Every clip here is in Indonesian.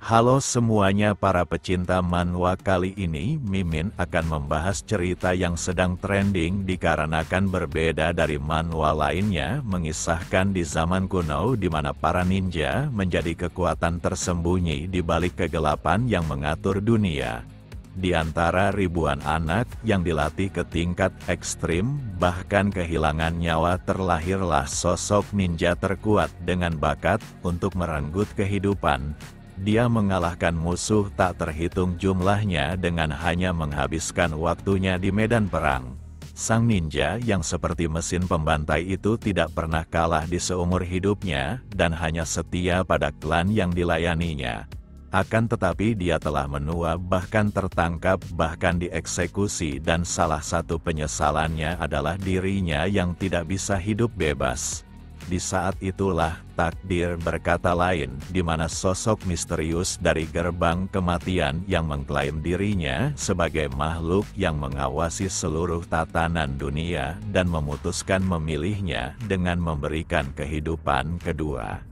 Halo semuanya para pecinta manhwa, kali ini Mimin akan membahas cerita yang sedang trending dikarenakan berbeda dari manhwa lainnya, mengisahkan di zaman kuno di mana para ninja menjadi kekuatan tersembunyi di balik kegelapan yang mengatur dunia. Di antara ribuan anak yang dilatih ke tingkat ekstrim, bahkan kehilangan nyawa, terlahirlah sosok ninja terkuat dengan bakat untuk merenggut kehidupan. Dia mengalahkan musuh tak terhitung jumlahnya dengan hanya menghabiskan waktunya di medan perang. Sang ninja yang seperti mesin pembantai itu tidak pernah kalah di seumur hidupnya, dan hanya setia pada klan yang dilayaninya. Akan tetapi dia telah menua, bahkan tertangkap, bahkan dieksekusi, dan salah satu penyesalannya adalah dirinya yang tidak bisa hidup bebas. Di saat itulah takdir berkata lain, di mana sosok misterius dari gerbang kematian yang mengklaim dirinya sebagai makhluk yang mengawasi seluruh tatanan dunia dan memutuskan memilihnya dengan memberikan kehidupan kedua.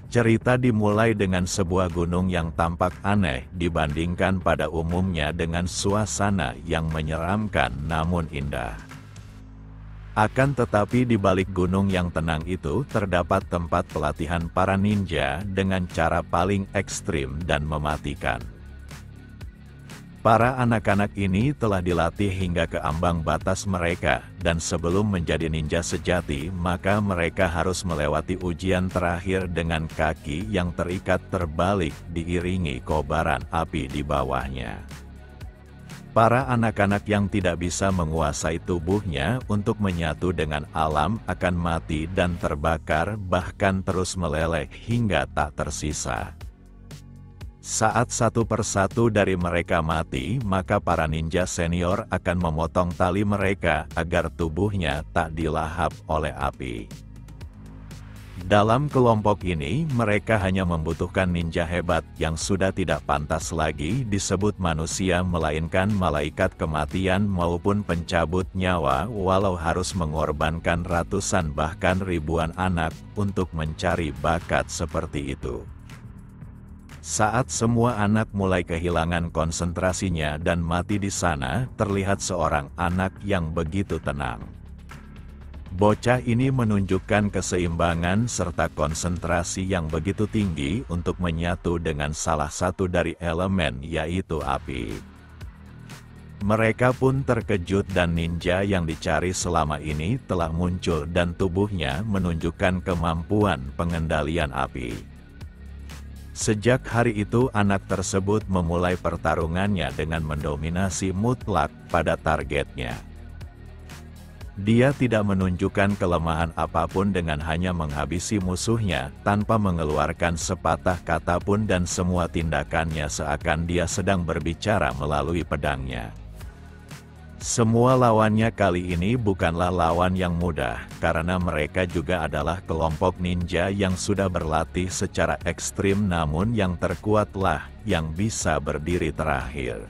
Cerita dimulai dengan sebuah gunung yang tampak aneh dibandingkan pada umumnya dengan suasana yang menyeramkan namun indah. Akan tetapi di balik gunung yang tenang itu terdapat tempat pelatihan para ninja dengan cara paling ekstrim dan mematikan. Para anak-anak ini telah dilatih hingga ke ambang batas mereka, dan sebelum menjadi ninja sejati maka mereka harus melewati ujian terakhir dengan kaki yang terikat terbalik diiringi kobaran api di bawahnya. Para anak-anak yang tidak bisa menguasai tubuhnya untuk menyatu dengan alam akan mati dan terbakar, bahkan terus meleleh hingga tak tersisa. Saat satu persatu dari mereka mati, maka para ninja senior akan memotong tali mereka agar tubuhnya tak dilahap oleh api. Dalam kelompok ini, mereka hanya membutuhkan ninja hebat yang sudah tidak pantas lagi disebut manusia melainkan malaikat kematian maupun pencabut nyawa, walau harus mengorbankan ratusan bahkan ribuan anak untuk mencari bakat seperti itu. Saat semua anak mulai kehilangan konsentrasinya dan mati di sana, terlihat seorang anak yang begitu tenang. Bocah ini menunjukkan keseimbangan serta konsentrasi yang begitu tinggi untuk menyatu dengan salah satu dari elemen, yaitu api. Mereka pun terkejut dan ninja yang dicari selama ini telah muncul dan tubuhnya menunjukkan kemampuan pengendalian api. Sejak hari itu anak tersebut memulai pertarungannya dengan mendominasi mutlak pada targetnya. Dia tidak menunjukkan kelemahan apapun dengan hanya menghabisi musuhnya tanpa mengeluarkan sepatah kata pun, dan semua tindakannya seakan dia sedang berbicara melalui pedangnya. Semua lawannya kali ini bukanlah lawan yang mudah, karena mereka juga adalah kelompok ninja yang sudah berlatih secara ekstrim, namun yang terkuatlah yang bisa berdiri terakhir.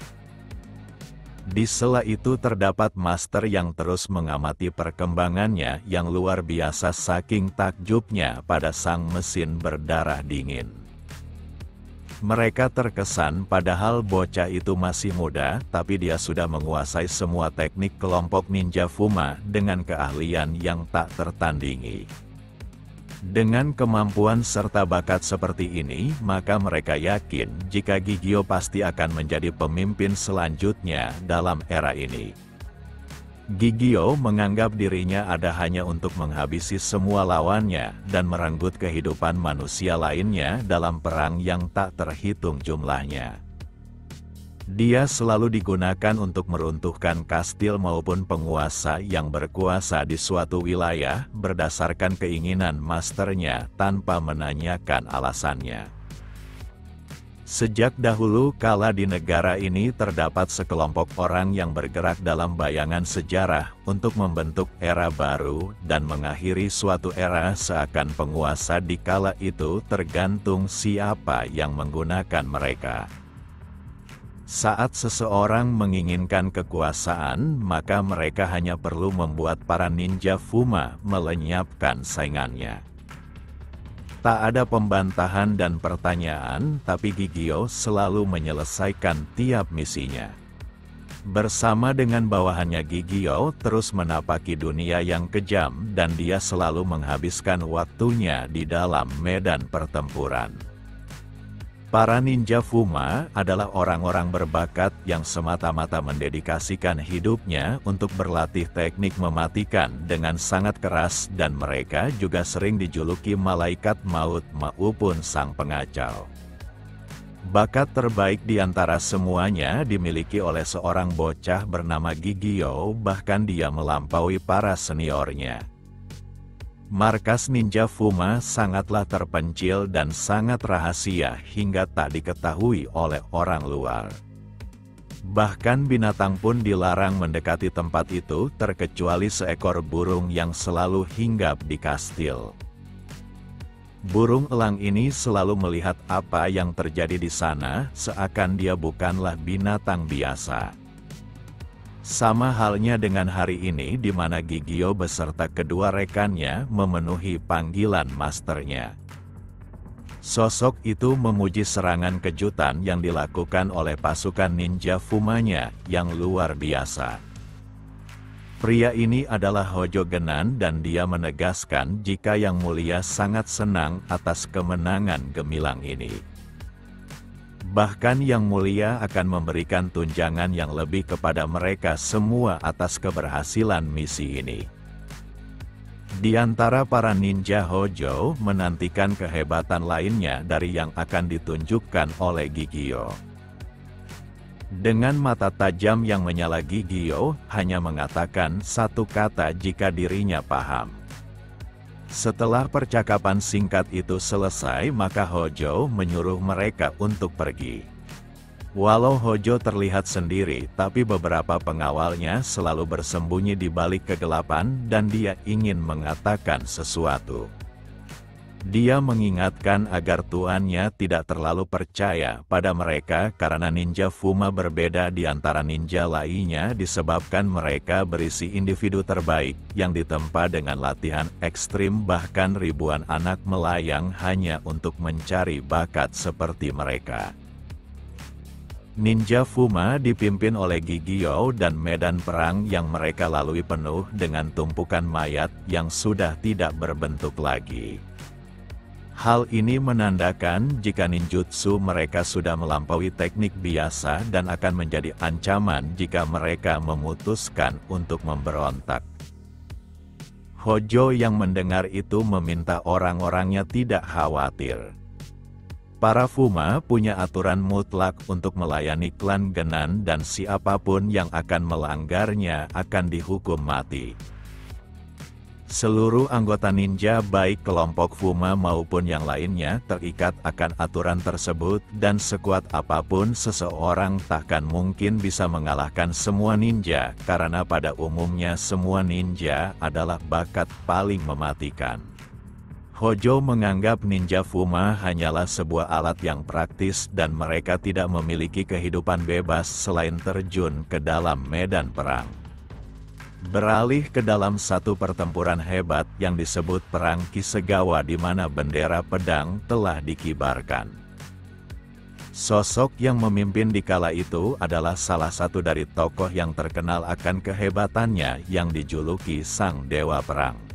Di sela itu terdapat master yang terus mengamati perkembangannya yang luar biasa saking takjubnya pada sang mesin berdarah dingin. Mereka terkesan padahal bocah itu masih muda, tapi dia sudah menguasai semua teknik kelompok ninja Fuma dengan keahlian yang tak tertandingi. Dengan kemampuan serta bakat seperti ini, maka mereka yakin jika Gigio pasti akan menjadi pemimpin selanjutnya dalam era ini. Gigio menganggap dirinya ada hanya untuk menghabisi semua lawannya dan merenggut kehidupan manusia lainnya dalam perang yang tak terhitung jumlahnya. Dia selalu digunakan untuk meruntuhkan kastil maupun penguasa yang berkuasa di suatu wilayah berdasarkan keinginan masternya tanpa menanyakan alasannya. Sejak dahulu kala di negara ini terdapat sekelompok orang yang bergerak dalam bayangan sejarah untuk membentuk era baru dan mengakhiri suatu era, seakan penguasa di kala itu tergantung siapa yang menggunakan mereka. Saat seseorang menginginkan kekuasaan, maka mereka hanya perlu membuat para ninja Fuma melenyapkan saingannya. Tak ada pembantahan dan pertanyaan, tapi Gigio selalu menyelesaikan tiap misinya. Bersama dengan bawahannya, Gigio terus menapaki dunia yang kejam dan dia selalu menghabiskan waktunya di dalam medan pertempuran. Para ninja Fuma adalah orang-orang berbakat yang semata-mata mendedikasikan hidupnya untuk berlatih teknik mematikan dengan sangat keras, dan mereka juga sering dijuluki malaikat maut maupun sang pengacau. Bakat terbaik di antara semuanya dimiliki oleh seorang bocah bernama Gigio, bahkan dia melampaui para seniornya. Markas Ninja Fuma sangatlah terpencil dan sangat rahasia hingga tak diketahui oleh orang luar. Bahkan binatang pun dilarang mendekati tempat itu terkecuali seekor burung yang selalu hinggap di kastil. Burung elang ini selalu melihat apa yang terjadi di sana, seakan dia bukanlah binatang biasa. Sama halnya dengan hari ini di mana Gigio beserta kedua rekannya memenuhi panggilan masternya. Sosok itu memuji serangan kejutan yang dilakukan oleh pasukan ninja Fumanya yang luar biasa. Pria ini adalah Hojo Genan dan dia menegaskan jika Yang Mulia sangat senang atas kemenangan gemilang ini. Bahkan Yang Mulia akan memberikan tunjangan yang lebih kepada mereka semua atas keberhasilan misi ini. Di antara para ninja Hojo menantikan kehebatan lainnya dari yang akan ditunjukkan oleh Gigio. Dengan mata tajam yang menyala, Gigio hanya mengatakan satu kata jika dirinya paham. Setelah percakapan singkat itu selesai, maka Hojo menyuruh mereka untuk pergi. Walau Hojo terlihat sendiri, tapi beberapa pengawalnya selalu bersembunyi di balik kegelapan dan dia ingin mengatakan sesuatu. Dia mengingatkan agar tuannya tidak terlalu percaya pada mereka karena ninja Fuma berbeda di antara ninja lainnya disebabkan mereka berisi individu terbaik yang ditempa dengan latihan ekstrim, bahkan ribuan anak melayang hanya untuk mencari bakat seperti mereka. Ninja Fuma dipimpin oleh Gigio dan medan perang yang mereka lalui penuh dengan tumpukan mayat yang sudah tidak berbentuk lagi. Hal ini menandakan jika ninjutsu mereka sudah melampaui teknik biasa dan akan menjadi ancaman jika mereka memutuskan untuk memberontak. Hojo yang mendengar itu meminta orang-orangnya tidak khawatir. Para Fuma punya aturan mutlak untuk melayani klan Genan dan siapapun yang akan melanggarnya akan dihukum mati. Seluruh anggota ninja baik kelompok Fuma maupun yang lainnya terikat akan aturan tersebut dan sekuat apapun seseorang takkan mungkin bisa mengalahkan semua ninja karena pada umumnya semua ninja adalah bakat paling mematikan. Hojo menganggap ninja Fuma hanyalah sebuah alat yang praktis dan mereka tidak memiliki kehidupan bebas selain terjun ke dalam medan perang. Beralih ke dalam satu pertempuran hebat yang disebut Perang Kisegawa di mana bendera pedang telah dikibarkan. Sosok yang memimpin di kala itu adalah salah satu dari tokoh yang terkenal akan kehebatannya yang dijuluki Sang Dewa Perang.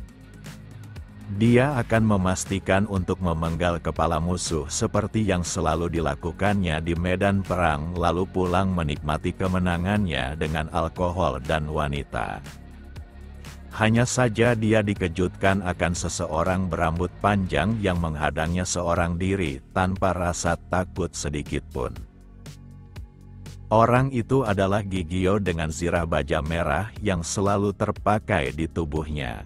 Dia akan memastikan untuk memenggal kepala musuh seperti yang selalu dilakukannya di medan perang lalu pulang menikmati kemenangannya dengan alkohol dan wanita. Hanya saja dia dikejutkan akan seseorang berambut panjang yang menghadangnya seorang diri tanpa rasa takut sedikitpun. Orang itu adalah Gigio dengan zirah baja merah yang selalu terpakai di tubuhnya.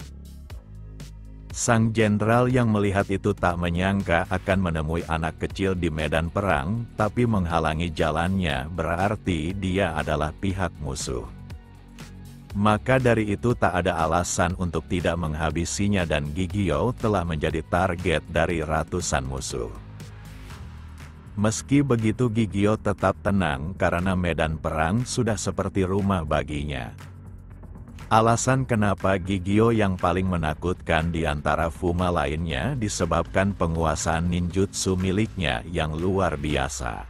Sang jenderal yang melihat itu tak menyangka akan menemui anak kecil di medan perang, tapi menghalangi jalannya berarti dia adalah pihak musuh. Maka dari itu tak ada alasan untuk tidak menghabisinya dan Gigio telah menjadi target dari ratusan musuh. Meski begitu Gigio tetap tenang karena medan perang sudah seperti rumah baginya. Alasan kenapa Gigio yang paling menakutkan di antara Fuma lainnya disebabkan penguasaan ninjutsu miliknya yang luar biasa.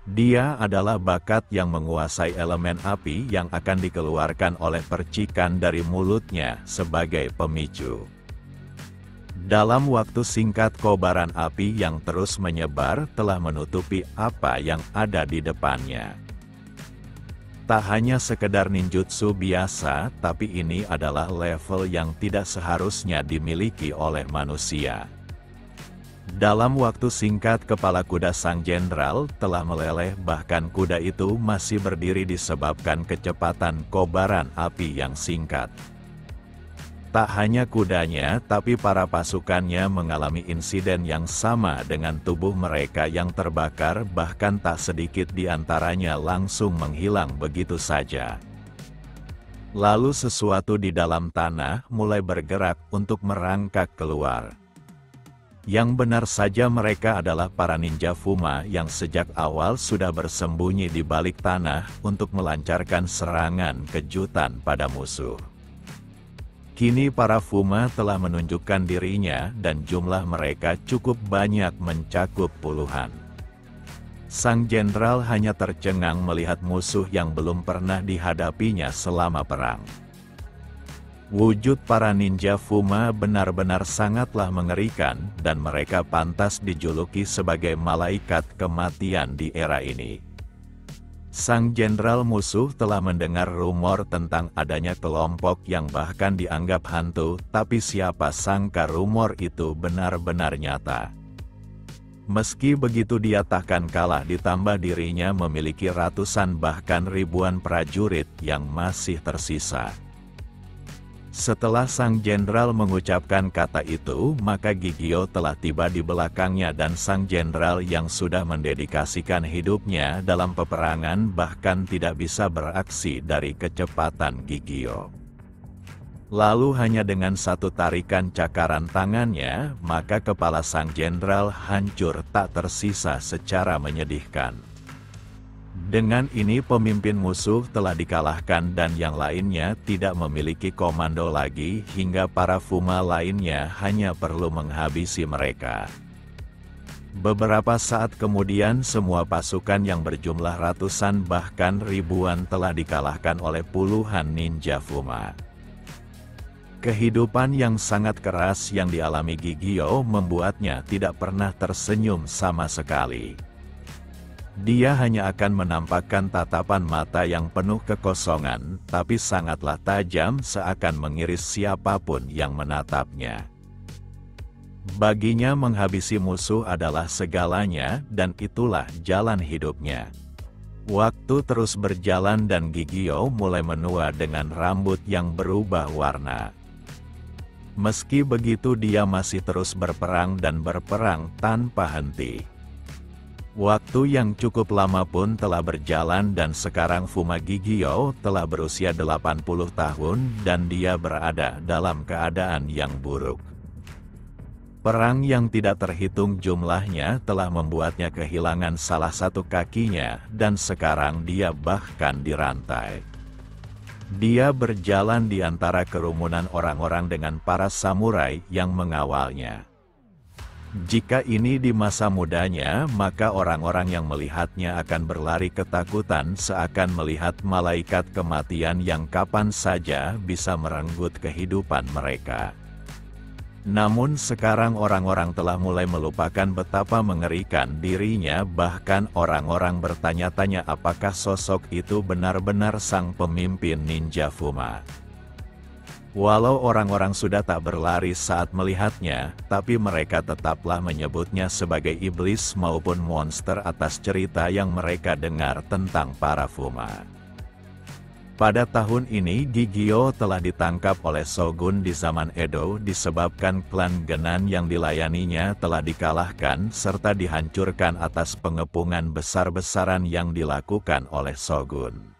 Dia adalah bakat yang menguasai elemen api yang akan dikeluarkan oleh percikan dari mulutnya sebagai pemicu. Dalam waktu singkat kobaran api yang terus menyebar telah menutupi apa yang ada di depannya. Tak hanya sekedar ninjutsu biasa, tapi ini adalah level yang tidak seharusnya dimiliki oleh manusia. Dalam waktu singkat kepala kuda sang jenderal telah meleleh, bahkan kuda itu masih berdiri disebabkan kecepatan kobaran api yang singkat. Tak hanya kudanya, tapi para pasukannya mengalami insiden yang sama dengan tubuh mereka yang terbakar, bahkan tak sedikit di antaranya langsung menghilang begitu saja. Lalu sesuatu di dalam tanah mulai bergerak untuk merangkak keluar. Yang benar saja mereka adalah para ninja Fuma yang sejak awal sudah bersembunyi di balik tanah untuk melancarkan serangan kejutan pada musuh. Kini para Fuma telah menunjukkan dirinya dan jumlah mereka cukup banyak, mencakup puluhan. Sang jenderal hanya tercengang melihat musuh yang belum pernah dihadapinya selama perang. Wujud para ninja Fuma benar-benar sangatlah mengerikan dan mereka pantas dijuluki sebagai malaikat kematian di era ini. Sang jenderal musuh telah mendengar rumor tentang adanya kelompok yang bahkan dianggap hantu, tapi siapa sangka rumor itu benar-benar nyata. Meski begitu dia takkan kalah, ditambah dirinya memiliki ratusan bahkan ribuan prajurit yang masih tersisa. Setelah sang jenderal mengucapkan kata itu, maka Gigio telah tiba di belakangnya dan sang jenderal yang sudah mendedikasikan hidupnya dalam peperangan bahkan tidak bisa beraksi dari kecepatan Gigio. Lalu hanya dengan satu tarikan cakaran tangannya, maka kepala sang jenderal hancur tak tersisa secara menyedihkan. Dengan ini pemimpin musuh telah dikalahkan dan yang lainnya tidak memiliki komando lagi, hingga para Fuma lainnya hanya perlu menghabisi mereka. Beberapa saat kemudian semua pasukan yang berjumlah ratusan bahkan ribuan telah dikalahkan oleh puluhan ninja Fuma. Kehidupan yang sangat keras yang dialami Gigio membuatnya tidak pernah tersenyum sama sekali. Dia hanya akan menampakkan tatapan mata yang penuh kekosongan, tapi sangatlah tajam seakan mengiris siapapun yang menatapnya. Baginya menghabisi musuh adalah segalanya dan itulah jalan hidupnya. Waktu terus berjalan dan Gigio mulai menua dengan rambut yang berubah warna. Meski begitu dia masih terus berperang dan berperang tanpa henti. Waktu yang cukup lama pun telah berjalan dan sekarang Fuma Gigio telah berusia 80 tahun dan dia berada dalam keadaan yang buruk. Perang yang tidak terhitung jumlahnya telah membuatnya kehilangan salah satu kakinya dan sekarang dia bahkan dirantai. Dia berjalan di antara kerumunan orang-orang dengan para samurai yang mengawalnya. Jika ini di masa mudanya, maka orang-orang yang melihatnya akan berlari ketakutan seakan melihat malaikat kematian yang kapan saja bisa merenggut kehidupan mereka. Namun sekarang orang-orang telah mulai melupakan betapa mengerikan dirinya, bahkan orang-orang bertanya-tanya apakah sosok itu benar-benar sang pemimpin ninja Fuma. Walau orang-orang sudah tak berlari saat melihatnya, tapi mereka tetaplah menyebutnya sebagai iblis maupun monster atas cerita yang mereka dengar tentang para Fuma. Pada tahun ini Gigio telah ditangkap oleh Shogun di zaman Edo disebabkan klan Genan yang dilayaninya telah dikalahkan serta dihancurkan atas pengepungan besar-besaran yang dilakukan oleh Shogun.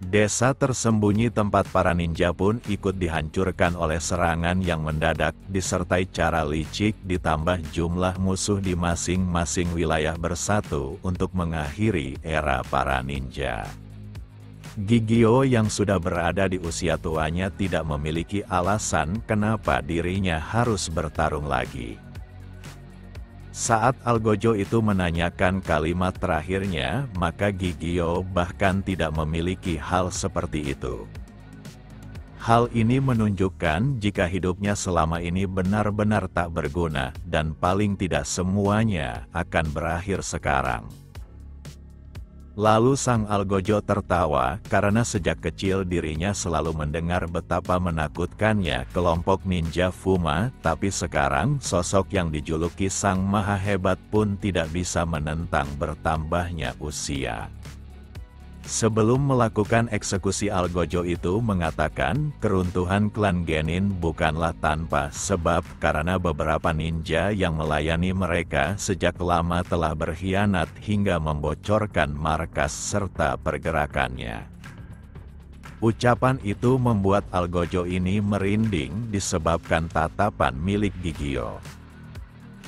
Desa tersembunyi tempat para ninja pun ikut dihancurkan oleh serangan yang mendadak disertai cara licik, ditambah jumlah musuh di masing-masing wilayah bersatu untuk mengakhiri era para ninja. Gigio yang sudah berada di usia tuanya tidak memiliki alasan kenapa dirinya harus bertarung lagi. Saat Algojo itu menanyakan kalimat terakhirnya, maka Gigio bahkan tidak memiliki hal seperti itu. Hal ini menunjukkan jika hidupnya selama ini benar-benar tak berguna, dan paling tidak semuanya akan berakhir sekarang. Lalu sang Algojo tertawa, karena sejak kecil dirinya selalu mendengar betapa menakutkannya kelompok ninja Fuma, tapi sekarang sosok yang dijuluki sang maha hebat pun tidak bisa menentang bertambahnya usia. Sebelum melakukan eksekusi Algojo itu mengatakan, keruntuhan klan Genin bukanlah tanpa sebab karena beberapa ninja yang melayani mereka sejak lama telah berkhianat hingga membocorkan markas serta pergerakannya. Ucapan itu membuat Algojo ini merinding disebabkan tatapan milik Gigio.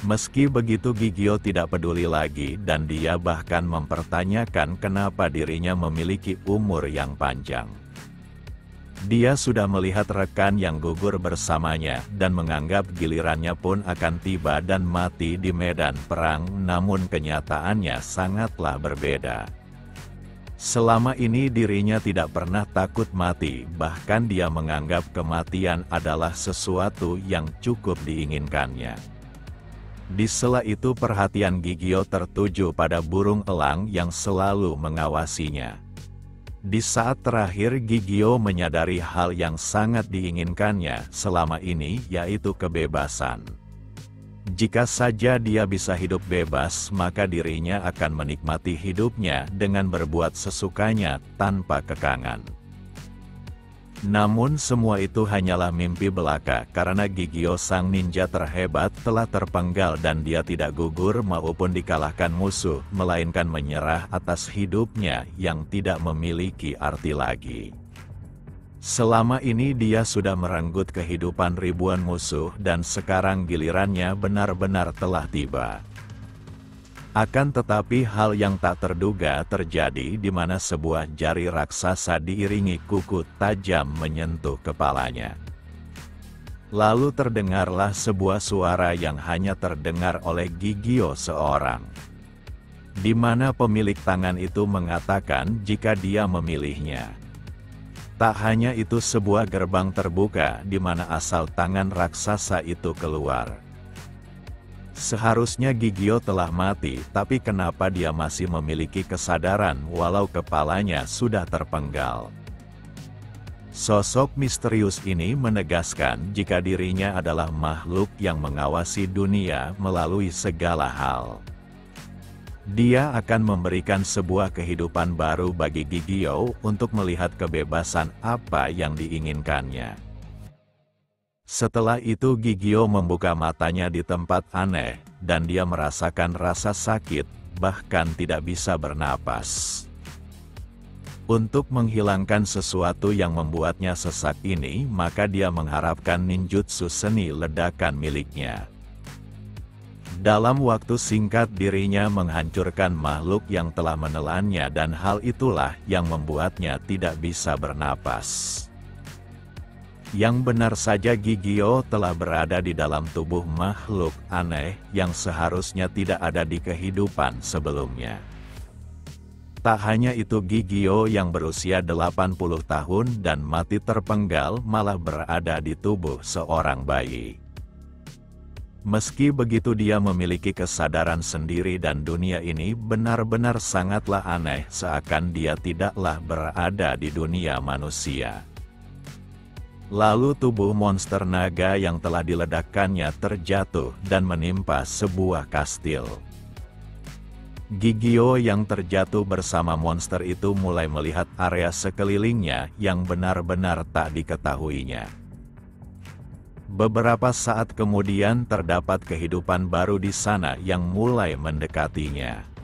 Meski begitu Gigio tidak peduli lagi dan dia bahkan mempertanyakan kenapa dirinya memiliki umur yang panjang. Dia sudah melihat rekan yang gugur bersamanya dan menganggap gilirannya pun akan tiba dan mati di medan perang, namun kenyataannya sangatlah berbeda. Selama ini dirinya tidak pernah takut mati, bahkan dia menganggap kematian adalah sesuatu yang cukup diinginkannya. Di sela itu perhatian Gigio tertuju pada burung elang yang selalu mengawasinya. Di saat terakhir Gigio menyadari hal yang sangat diinginkannya selama ini, yaitu kebebasan. Jika saja dia bisa hidup bebas, maka dirinya akan menikmati hidupnya dengan berbuat sesukanya tanpa kekangan. Namun semua itu hanyalah mimpi belaka karena Gigio sang ninja terhebat telah terpenggal dan dia tidak gugur maupun dikalahkan musuh, melainkan menyerah atas hidupnya yang tidak memiliki arti lagi. Selama ini dia sudah merenggut kehidupan ribuan musuh dan sekarang gilirannya benar-benar telah tiba. Akan tetapi hal yang tak terduga terjadi di mana sebuah jari raksasa diiringi kuku tajam menyentuh kepalanya. Lalu terdengarlah sebuah suara yang hanya terdengar oleh Gigio seorang. Di mana pemilik tangan itu mengatakan jika dia memilihnya. Tak hanya itu, sebuah gerbang terbuka di mana asal tangan raksasa itu keluar. Seharusnya Gigio telah mati, tapi kenapa dia masih memiliki kesadaran walau kepalanya sudah terpenggal? Sosok misterius ini menegaskan jika dirinya adalah makhluk yang mengawasi dunia melalui segala hal. Dia akan memberikan sebuah kehidupan baru bagi Gigio untuk melihat kebebasan apa yang diinginkannya. Setelah itu Gigio membuka matanya di tempat aneh, dan dia merasakan rasa sakit, bahkan tidak bisa bernapas. Untuk menghilangkan sesuatu yang membuatnya sesak ini, maka dia mengharapkan ninjutsu seni ledakan miliknya. Dalam waktu singkat dirinya menghancurkan makhluk yang telah menelannya dan hal itulah yang membuatnya tidak bisa bernapas. Yang benar saja Gigio telah berada di dalam tubuh makhluk aneh yang seharusnya tidak ada di kehidupan sebelumnya. Tak hanya itu, Gigio yang berusia 80 tahun dan mati terpenggal malah berada di tubuh seorang bayi. Meski begitu dia memiliki kesadaran sendiri dan dunia ini benar-benar sangatlah aneh, seakan dia tidaklah berada di dunia manusia. Lalu tubuh monster naga yang telah diledakkannya terjatuh dan menimpa sebuah kastil. Gigio yang terjatuh bersama monster itu mulai melihat area sekelilingnya yang benar-benar tak diketahuinya. Beberapa saat kemudian terdapat kehidupan baru di sana yang mulai mendekatinya.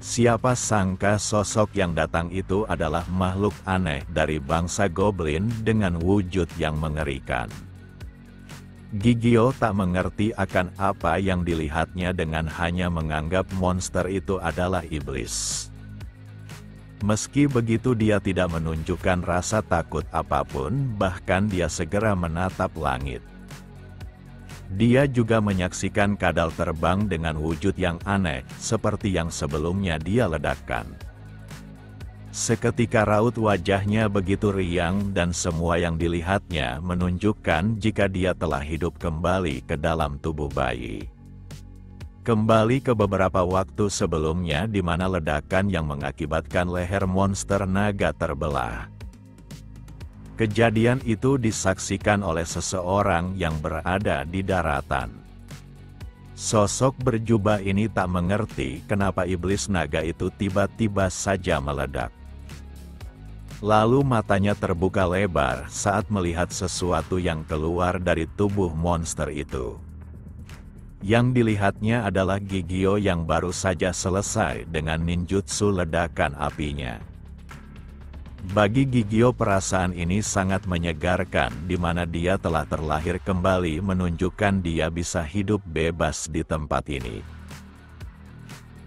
Siapa sangka sosok yang datang itu adalah makhluk aneh dari bangsa goblin dengan wujud yang mengerikan. Gigio tak mengerti akan apa yang dilihatnya dengan hanya menganggap monster itu adalah iblis. Meski begitu dia tidak menunjukkan rasa takut apapun, bahkan dia segera menatap langit. Dia juga menyaksikan kadal terbang dengan wujud yang aneh, seperti yang sebelumnya dia ledakkan. Seketika raut wajahnya begitu riang dan semua yang dilihatnya menunjukkan jika dia telah hidup kembali ke dalam tubuh bayi. Kembali ke beberapa waktu sebelumnya di mana ledakan yang mengakibatkan leher monster naga terbelah. Kejadian itu disaksikan oleh seseorang yang berada di daratan. Sosok berjubah ini tak mengerti kenapa iblis naga itu tiba-tiba saja meledak. Lalu matanya terbuka lebar saat melihat sesuatu yang keluar dari tubuh monster itu. Yang dilihatnya adalah Gigio yang baru saja selesai dengan ninjutsu ledakan apinya. Bagi Gigio perasaan ini sangat menyegarkan di mana dia telah terlahir kembali menunjukkan dia bisa hidup bebas di tempat ini.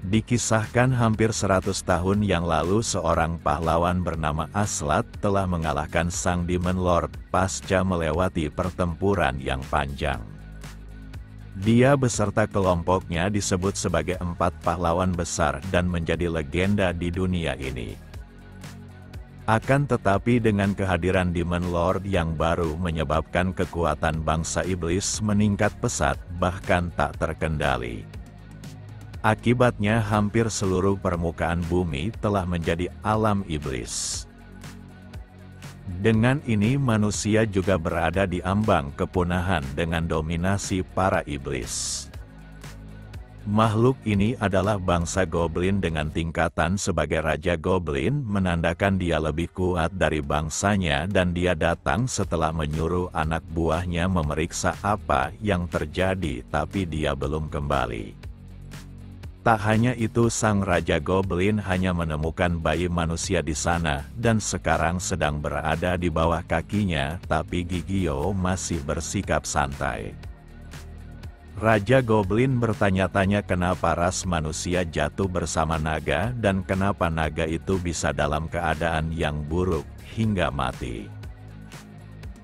Dikisahkan hampir 100 tahun yang lalu seorang pahlawan bernama Aslat telah mengalahkan sang Demon Lord pasca melewati pertempuran yang panjang. Dia beserta kelompoknya disebut sebagai 4 pahlawan besar dan menjadi legenda di dunia ini. Akan tetapi dengan kehadiran Demon Lord yang baru menyebabkan kekuatan bangsa iblis meningkat pesat bahkan tak terkendali. Akibatnya hampir seluruh permukaan bumi telah menjadi alam iblis. Dengan ini manusia juga berada di ambang kepunahan dengan dominasi para iblis. Makhluk ini adalah bangsa goblin dengan tingkatan sebagai Raja Goblin menandakan dia lebih kuat dari bangsanya dan dia datang setelah menyuruh anak buahnya memeriksa apa yang terjadi tapi dia belum kembali. Tak hanya itu sang Raja Goblin hanya menemukan bayi manusia di sana dan sekarang sedang berada di bawah kakinya tapi Gigio masih bersikap santai. Raja Goblin bertanya-tanya kenapa ras manusia jatuh bersama naga dan kenapa naga itu bisa dalam keadaan yang buruk hingga mati.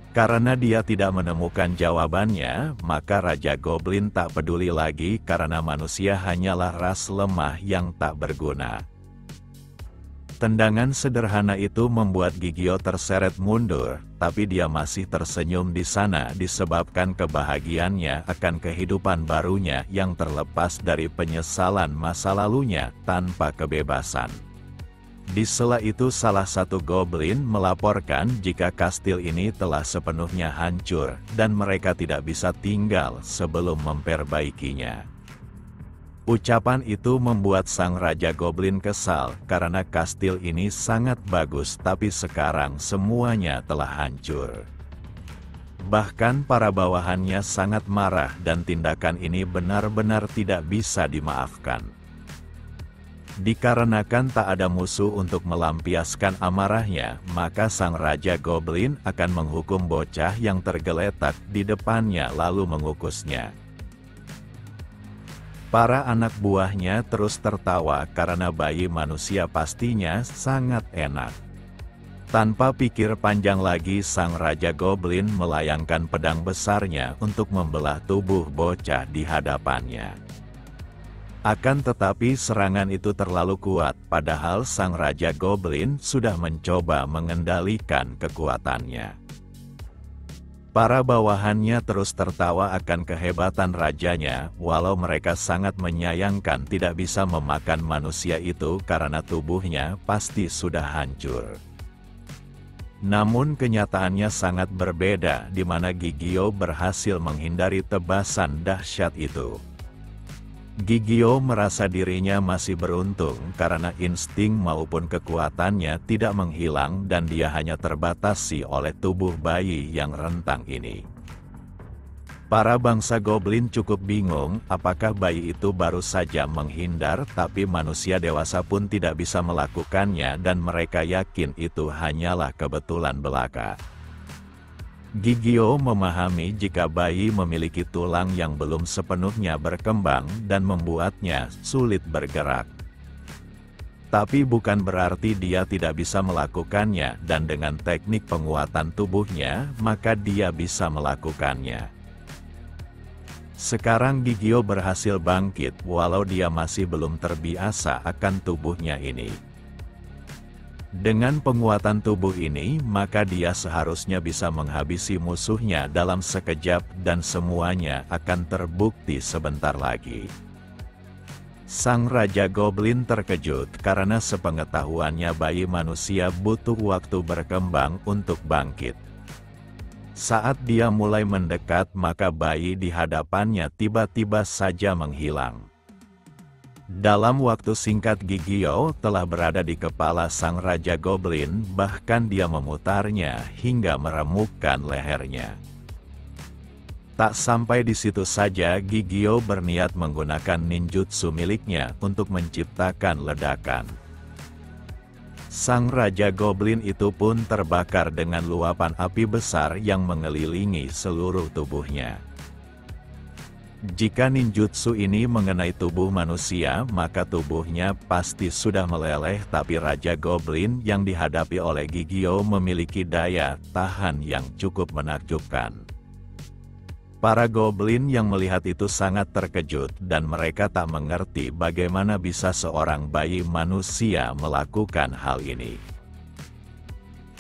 Karena dia tidak menemukan jawabannya, maka Raja Goblin tak peduli lagi karena manusia hanyalah ras lemah yang tak berguna. Tendangan sederhana itu membuat Gigio terseret mundur, tapi dia masih tersenyum di sana disebabkan kebahagiaannya akan kehidupan barunya yang terlepas dari penyesalan masa lalunya tanpa kebebasan. Di sela itu salah satu goblin melaporkan jika kastil ini telah sepenuhnya hancur dan mereka tidak bisa tinggal sebelum memperbaikinya. Ucapan itu membuat sang Raja Goblin kesal karena kastil ini sangat bagus tapi sekarang semuanya telah hancur. Bahkan para bawahannya sangat marah dan tindakan ini benar-benar tidak bisa dimaafkan. Dikarenakan tak ada musuh untuk melampiaskan amarahnya, maka sang Raja Goblin akan menghukum bocah yang tergeletak di depannya lalu mengukusnya. Para anak buahnya terus tertawa karena bayi manusia pastinya sangat enak. Tanpa pikir panjang lagi sang Raja Goblin melayangkan pedang besarnya untuk membelah tubuh bocah di hadapannya. Akan tetapi serangan itu terlalu kuat, padahal sang Raja Goblin sudah mencoba mengendalikan kekuatannya. Para bawahannya terus tertawa akan kehebatan rajanya, walau mereka sangat menyayangkan tidak bisa memakan manusia itu karena tubuhnya pasti sudah hancur. Namun kenyataannya sangat berbeda di mana Gigio berhasil menghindari tebasan dahsyat itu. Gigio merasa dirinya masih beruntung karena insting maupun kekuatannya tidak menghilang dan dia hanya terbatasi oleh tubuh bayi yang rentang ini. Para bangsa goblin cukup bingung apakah bayi itu baru saja menghindar tapi manusia dewasa pun tidak bisa melakukannya dan mereka yakin itu hanyalah kebetulan belaka. Gigio memahami jika bayi memiliki tulang yang belum sepenuhnya berkembang dan membuatnya sulit bergerak. Tapi bukan berarti dia tidak bisa melakukannya, dan dengan teknik penguatan tubuhnya, maka dia bisa melakukannya. Sekarang Gigio berhasil bangkit walau dia masih belum terbiasa akan tubuhnya ini. Dengan penguatan tubuh ini, maka dia seharusnya bisa menghabisi musuhnya dalam sekejap dan semuanya akan terbukti sebentar lagi. Sang Raja Goblin terkejut karena sepengetahuannya bayi manusia butuh waktu berkembang untuk bangkit. Saat dia mulai mendekat, maka bayi di hadapannya tiba-tiba saja menghilang. Dalam waktu singkat Gigio telah berada di kepala Sang Raja Goblin, bahkan dia memutarnya hingga meremukkan lehernya. Tak sampai di situ saja, Gigio berniat menggunakan ninjutsu miliknya untuk menciptakan ledakan. Sang Raja Goblin itu pun terbakar dengan luapan api besar yang mengelilingi seluruh tubuhnya. Jika ninjutsu ini mengenai tubuh manusia, maka tubuhnya pasti sudah meleleh, tapi Raja Goblin yang dihadapi oleh Gigio memiliki daya tahan yang cukup menakjubkan. Para goblin yang melihat itu sangat terkejut dan mereka tak mengerti bagaimana bisa seorang bayi manusia melakukan hal ini.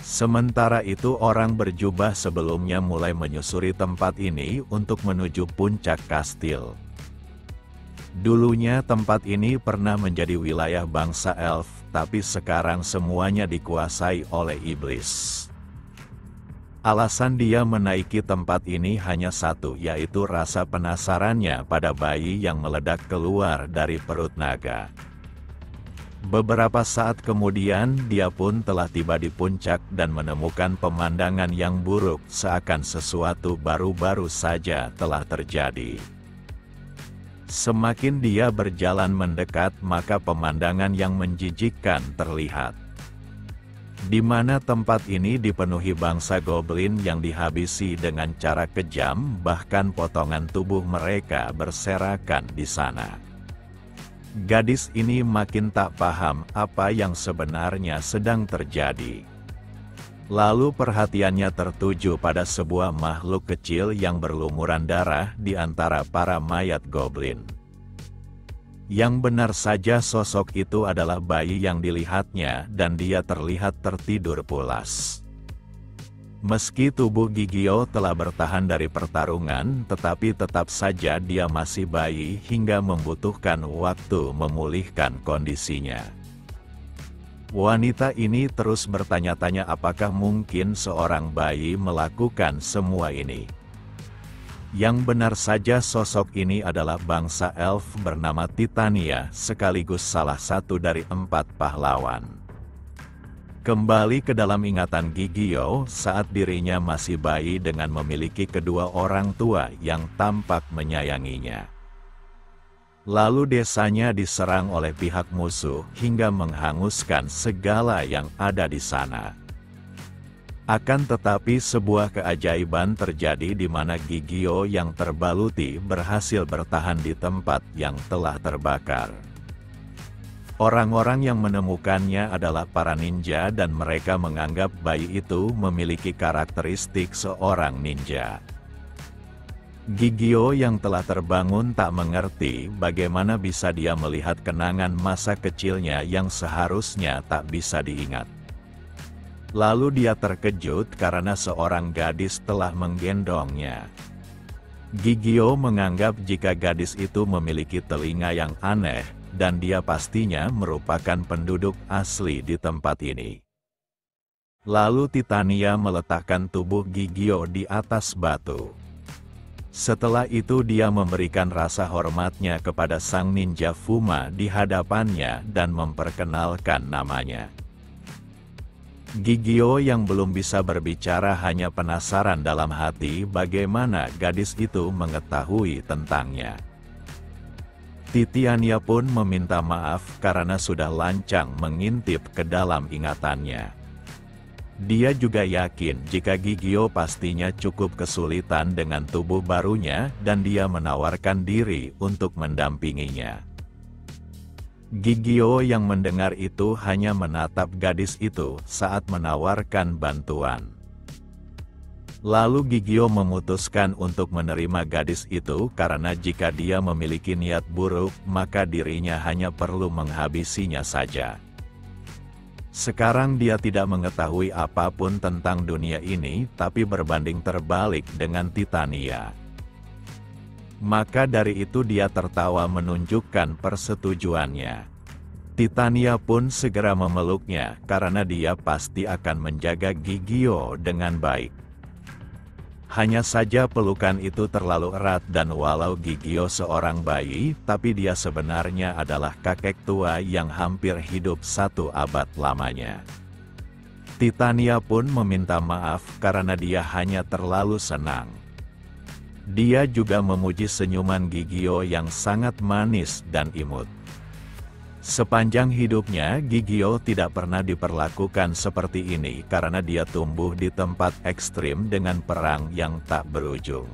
Sementara itu orang berjubah sebelumnya mulai menyusuri tempat ini untuk menuju puncak kastil. Dulunya tempat ini pernah menjadi wilayah bangsa elf, tapi sekarang semuanya dikuasai oleh iblis. Alasan dia menaiki tempat ini hanya satu, yaitu rasa penasarannya pada bayi yang meledak keluar dari perut naga. Beberapa saat kemudian, dia pun telah tiba di puncak dan menemukan pemandangan yang buruk, seakan sesuatu baru-baru saja telah terjadi. Semakin dia berjalan mendekat, maka pemandangan yang menjijikkan terlihat. Di mana tempat ini dipenuhi bangsa goblin yang dihabisi dengan cara kejam, bahkan potongan tubuh mereka berserakan di sana. Gadis ini makin tak paham apa yang sebenarnya sedang terjadi. Lalu perhatiannya tertuju pada sebuah makhluk kecil yang berlumuran darah di antara para mayat goblin. Yang benar saja sosok itu adalah bayi yang dilihatnya dan dia terlihat tertidur pulas. Meski tubuh Gigio telah bertahan dari pertarungan, tetapi tetap saja dia masih bayi hingga membutuhkan waktu memulihkan kondisinya. Wanita ini terus bertanya-tanya apakah mungkin seorang bayi melakukan semua ini. Yang benar saja sosok ini adalah bangsa elf bernama Titania, sekaligus salah satu dari 4 pahlawan. Kembali ke dalam ingatan Gigio saat dirinya masih bayi dengan memiliki kedua orang tua yang tampak menyayanginya. Lalu desanya diserang oleh pihak musuh hingga menghanguskan segala yang ada di sana. Akan tetapi sebuah keajaiban terjadi di mana Gigio yang terbaluti berhasil bertahan di tempat yang telah terbakar. Orang-orang yang menemukannya adalah para ninja dan mereka menganggap bayi itu memiliki karakteristik seorang ninja. Gigio yang telah terbangun tak mengerti bagaimana bisa dia melihat kenangan masa kecilnya yang seharusnya tak bisa diingat. Lalu dia terkejut karena seorang gadis telah menggendongnya. Gigio menganggap jika gadis itu memiliki telinga yang aneh, dan dia pastinya merupakan penduduk asli di tempat ini. Lalu Titania meletakkan tubuh Gigio di atas batu. Setelah itu dia memberikan rasa hormatnya kepada sang ninja Fuma di hadapannya dan memperkenalkan namanya. Gigio yang belum bisa berbicara hanya penasaran dalam hati bagaimana gadis itu mengetahui tentangnya. Titania pun meminta maaf karena sudah lancang mengintip ke dalam ingatannya. Dia juga yakin jika Gigio pastinya cukup kesulitan dengan tubuh barunya dan dia menawarkan diri untuk mendampinginya. Gigio yang mendengar itu hanya menatap gadis itu saat menawarkan bantuan. Lalu Gigio memutuskan untuk menerima gadis itu karena jika dia memiliki niat buruk, maka dirinya hanya perlu menghabisinya saja. Sekarang dia tidak mengetahui apapun tentang dunia ini, tapi berbanding terbalik dengan Titania. Maka dari itu dia tertawa menunjukkan persetujuannya. Titania pun segera memeluknya karena dia pasti akan menjaga Gigio dengan baik. Hanya saja pelukan itu terlalu erat dan walau Gigio seorang bayi, tapi dia sebenarnya adalah kakek tua yang hampir hidup 1 abad lamanya. Titania pun meminta maaf karena dia hanya terlalu senang. Dia juga memuji senyuman Gigio yang sangat manis dan imut. Sepanjang hidupnya, Gigio tidak pernah diperlakukan seperti ini karena dia tumbuh di tempat ekstrim dengan perang yang tak berujung.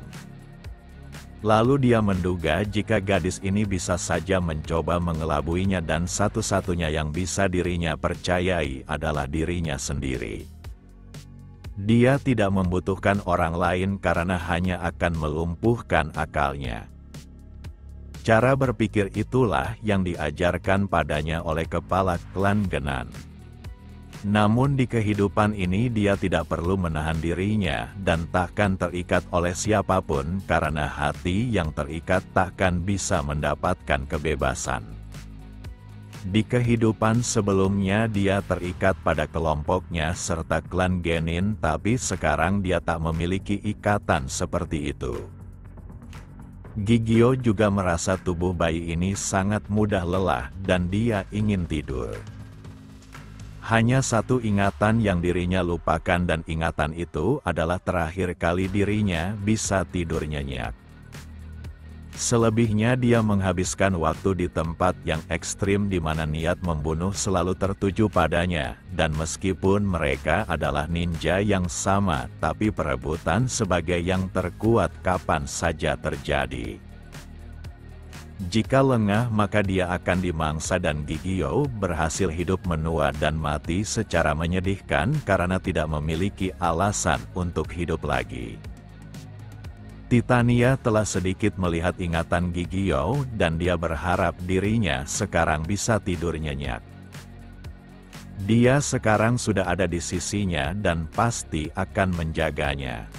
Lalu dia menduga jika gadis ini bisa saja mencoba mengelabuinya dan satu-satunya yang bisa dirinya percayai adalah dirinya sendiri. Dia tidak membutuhkan orang lain karena hanya akan melumpuhkan akalnya. Cara berpikir itulah yang diajarkan padanya oleh kepala klan Genan. Namun di kehidupan ini dia tidak perlu menahan dirinya dan takkan terikat oleh siapapun karena hati yang terikat takkan bisa mendapatkan kebebasan. Di kehidupan sebelumnya dia terikat pada kelompoknya serta klan Genin, tapi sekarang dia tak memiliki ikatan seperti itu. Gigio juga merasa tubuh bayi ini sangat mudah lelah dan dia ingin tidur. Hanya satu ingatan yang dirinya lupakan dan ingatan itu adalah terakhir kali dirinya bisa tidur nyenyak. Selebihnya dia menghabiskan waktu di tempat yang ekstrim di mana niat membunuh selalu tertuju padanya, dan meskipun mereka adalah ninja yang sama, tapi perebutan sebagai yang terkuat kapan saja terjadi. Jika lengah maka dia akan dimangsa dan Gigio berhasil hidup menua dan mati secara menyedihkan karena tidak memiliki alasan untuk hidup lagi. Titania telah sedikit melihat ingatan Gigio dan dia berharap dirinya sekarang bisa tidur nyenyak. Dia sekarang sudah ada di sisinya dan pasti akan menjaganya.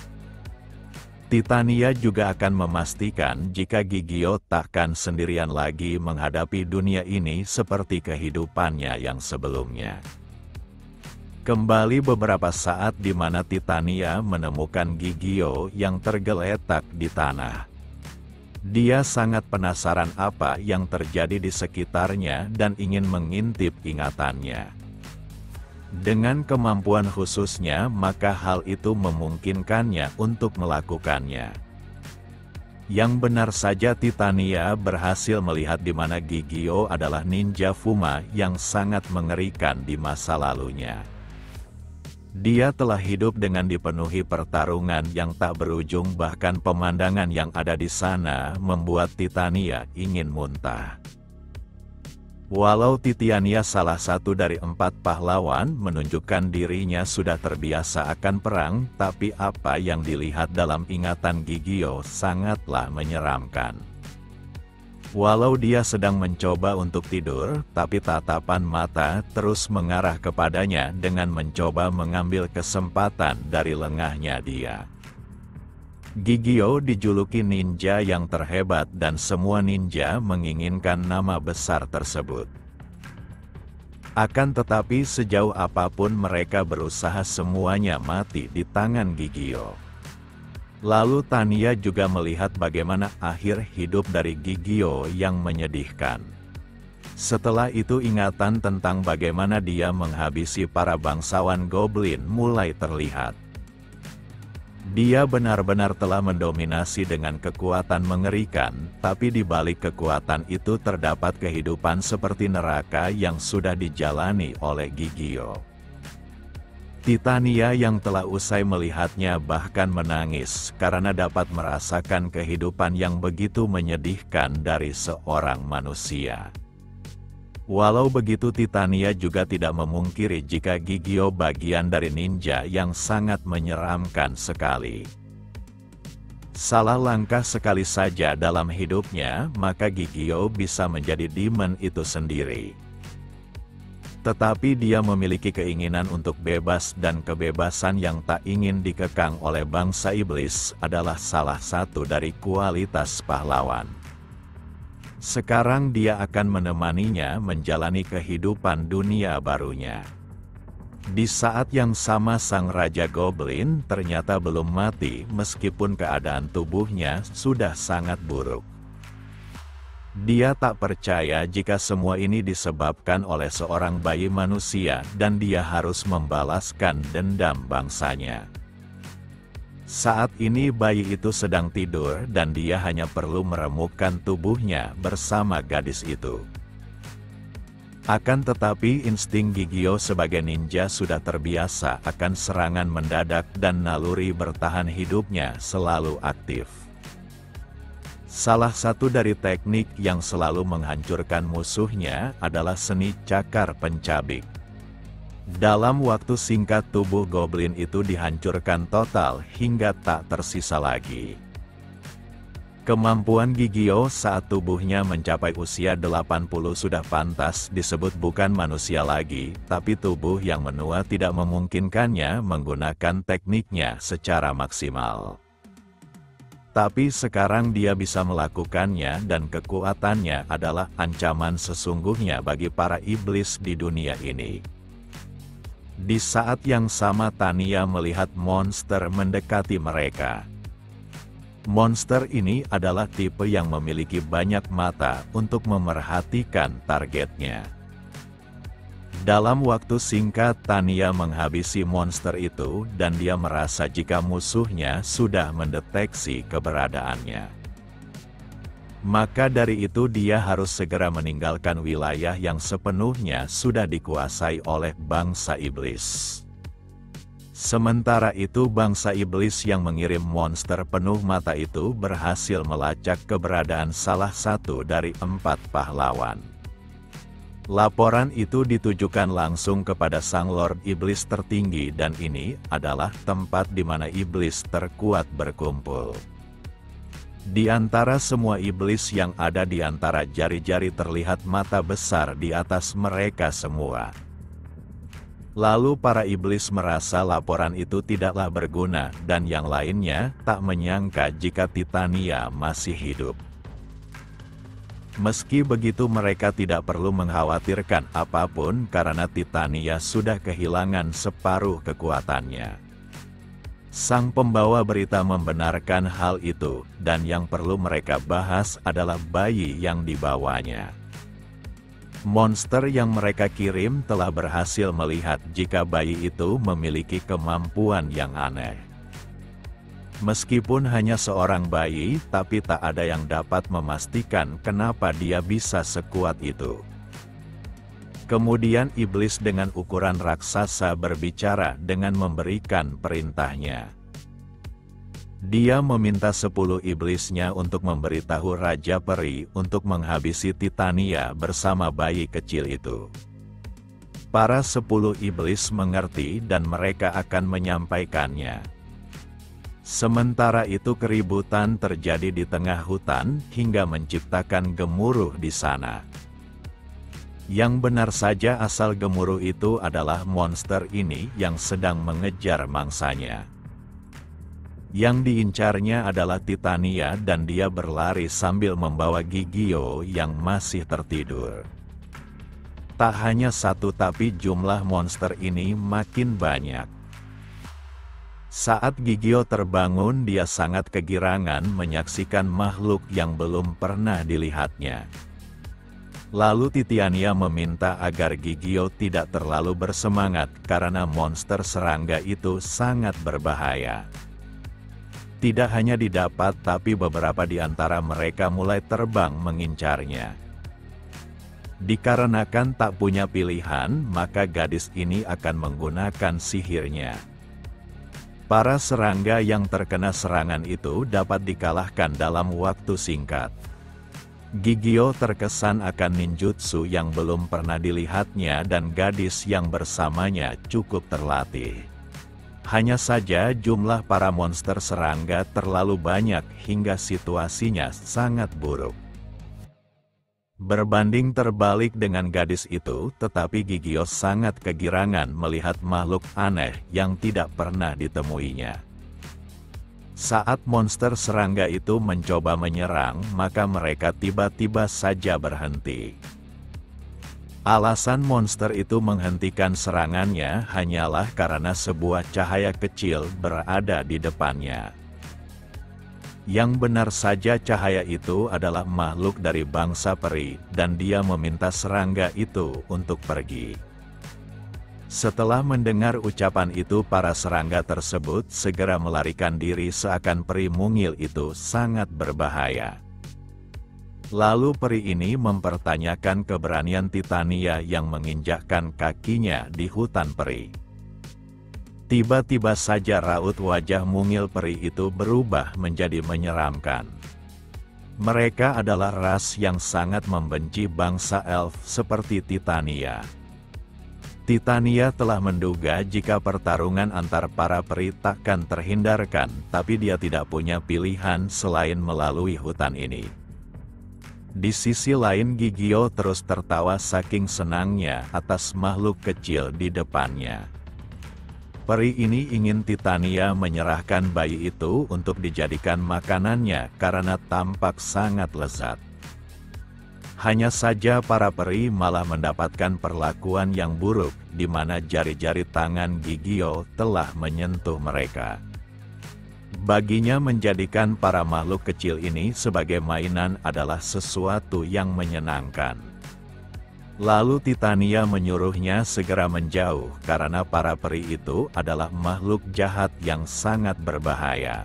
Titania juga akan memastikan jika Gigio takkan sendirian lagi menghadapi dunia ini seperti kehidupannya yang sebelumnya. Kembali beberapa saat di mana Titania menemukan Gigio yang tergeletak di tanah. Dia sangat penasaran apa yang terjadi di sekitarnya dan ingin mengintip ingatannya. Dengan kemampuan khususnya, maka hal itu memungkinkannya untuk melakukannya. Yang benar saja Titania berhasil melihat di mana Gigio adalah ninja Fuma yang sangat mengerikan di masa lalunya. Dia telah hidup dengan dipenuhi pertarungan yang tak berujung, bahkan pemandangan yang ada di sana membuat Titania ingin muntah. Walau Titania salah satu dari 4 pahlawan menunjukkan dirinya sudah terbiasa akan perang, tapi apa yang dilihat dalam ingatan Gigio sangatlah menyeramkan. Walau dia sedang mencoba untuk tidur, tapi tatapan mata terus mengarah kepadanya dengan mencoba mengambil kesempatan dari lengahnya dia. Gigio dijuluki ninja yang terhebat dan semua ninja menginginkan nama besar tersebut. Akan tetapi sejauh apapun mereka berusaha, semuanya mati di tangan Gigio. Lalu Tania juga melihat bagaimana akhir hidup dari Gigio yang menyedihkan. Setelah itu ingatan tentang bagaimana dia menghabisi para bangsawan goblin mulai terlihat. Dia benar-benar telah mendominasi dengan kekuatan mengerikan, tapi di balik kekuatan itu terdapat kehidupan seperti neraka yang sudah dijalani oleh Gigio. Titania yang telah usai melihatnya bahkan menangis karena dapat merasakan kehidupan yang begitu menyedihkan dari seorang manusia. Walau begitu, Titania juga tidak memungkiri jika Gigio bagian dari ninja yang sangat menyeramkan sekali. Salah langkah sekali saja dalam hidupnya, maka Gigio bisa menjadi demon itu sendiri. Tetapi dia memiliki keinginan untuk bebas, dan kebebasan yang tak ingin dikekang oleh bangsa iblis adalah salah satu dari kualitas pahlawan. Sekarang dia akan menemaninya menjalani kehidupan dunia barunya. Di saat yang sama sang Raja Goblin ternyata belum mati meskipun keadaan tubuhnya sudah sangat buruk. Dia tak percaya jika semua ini disebabkan oleh seorang bayi manusia dan dia harus membalaskan dendam bangsanya. Saat ini bayi itu sedang tidur dan dia hanya perlu meremukkan tubuhnya bersama gadis itu. Akan tetapi insting Gigio sebagai ninja sudah terbiasa akan serangan mendadak dan naluri bertahan hidupnya selalu aktif. Salah satu dari teknik yang selalu menghancurkan musuhnya adalah seni cakar pencabik. Dalam waktu singkat tubuh goblin itu dihancurkan total hingga tak tersisa lagi. Kemampuan Gigio saat tubuhnya mencapai usia 80 sudah pantas disebut bukan manusia lagi, tapi tubuh yang menua tidak memungkinkannya menggunakan tekniknya secara maksimal. Tapi sekarang dia bisa melakukannya dan kekuatannya adalah ancaman sesungguhnya bagi para iblis di dunia ini. Di saat yang sama Tania melihat monster mendekati mereka. Monster ini adalah tipe yang memiliki banyak mata untuk memerhatikan targetnya. Dalam waktu singkat Tania menghabisi monster itu dan dia merasa jika musuhnya sudah mendeteksi keberadaannya. Maka dari itu dia harus segera meninggalkan wilayah yang sepenuhnya sudah dikuasai oleh bangsa iblis. Sementara itu bangsa iblis yang mengirim monster penuh mata itu berhasil melacak keberadaan salah satu dari 4 pahlawan. Laporan itu ditujukan langsung kepada sang Lord Iblis tertinggi dan ini adalah tempat di mana iblis terkuat berkumpul. Di antara semua iblis yang ada di antara jari-jari terlihat mata besar di atas mereka semua. Lalu para iblis merasa laporan itu tidaklah berguna dan yang lainnya tak menyangka jika Titania masih hidup. Meski begitu mereka tidak perlu mengkhawatirkan apapun karena Titania sudah kehilangan separuh kekuatannya. Sang pembawa berita membenarkan hal itu, dan yang perlu mereka bahas adalah bayi yang dibawanya. Monster yang mereka kirim telah berhasil melihat jika bayi itu memiliki kemampuan yang aneh. Meskipun hanya seorang bayi, tapi tak ada yang dapat memastikan kenapa dia bisa sekuat itu. Kemudian iblis dengan ukuran raksasa berbicara dengan memberikan perintahnya. Dia meminta 10 iblisnya untuk memberitahu Raja Peri untuk menghabisi Titania bersama bayi kecil itu. Para 10 iblis mengerti dan mereka akan menyampaikannya. Sementara itu keributan terjadi di tengah hutan hingga menciptakan gemuruh di sana. Yang benar saja asal gemuruh itu adalah monster ini yang sedang mengejar mangsanya. Yang diincarnya adalah Titania dan dia berlari sambil membawa Gigio yang masih tertidur. Tak hanya satu tapi jumlah monster ini makin banyak. Saat Gigio terbangun dia sangat kegirangan menyaksikan makhluk yang belum pernah dilihatnya. Lalu Titania meminta agar Gigio tidak terlalu bersemangat karena monster serangga itu sangat berbahaya. Tidak hanya didapat tapi beberapa di antara mereka mulai terbang mengincarnya. Dikarenakan tak punya pilihan, maka gadis ini akan menggunakan sihirnya. Para serangga yang terkena serangan itu dapat dikalahkan dalam waktu singkat. Gigio terkesan akan ninjutsu yang belum pernah dilihatnya dan gadis yang bersamanya cukup terlatih. Hanya saja jumlah para monster serangga terlalu banyak hingga situasinya sangat buruk. Berbanding terbalik dengan gadis itu, tetapi Gigio sangat kegirangan melihat makhluk aneh yang tidak pernah ditemuinya. Saat monster serangga itu mencoba menyerang, maka mereka tiba-tiba saja berhenti. Alasan monster itu menghentikan serangannya hanyalah karena sebuah cahaya kecil berada di depannya. Yang benar saja cahaya itu adalah makhluk dari bangsa peri, dan dia meminta serangga itu untuk pergi. Setelah mendengar ucapan itu, para serangga tersebut segera melarikan diri seakan peri mungil itu sangat berbahaya. Lalu peri ini mempertanyakan keberanian Titania yang menginjakkan kakinya di hutan peri. Tiba-tiba saja raut wajah mungil peri itu berubah menjadi menyeramkan. Mereka adalah ras yang sangat membenci bangsa elf seperti Titania. Titania telah menduga jika pertarungan antar para peri takkan terhindarkan, tapi dia tidak punya pilihan selain melalui hutan ini. Di sisi lain Gigio terus tertawa saking senangnya atas makhluk kecil di depannya. Peri ini ingin Titania menyerahkan bayi itu untuk dijadikan makanannya karena tampak sangat lezat. Hanya saja para peri malah mendapatkan perlakuan yang buruk, di mana jari-jari tangan Gigio telah menyentuh mereka. Baginya menjadikan para makhluk kecil ini sebagai mainan adalah sesuatu yang menyenangkan. Lalu Titania menyuruhnya segera menjauh karena para peri itu adalah makhluk jahat yang sangat berbahaya.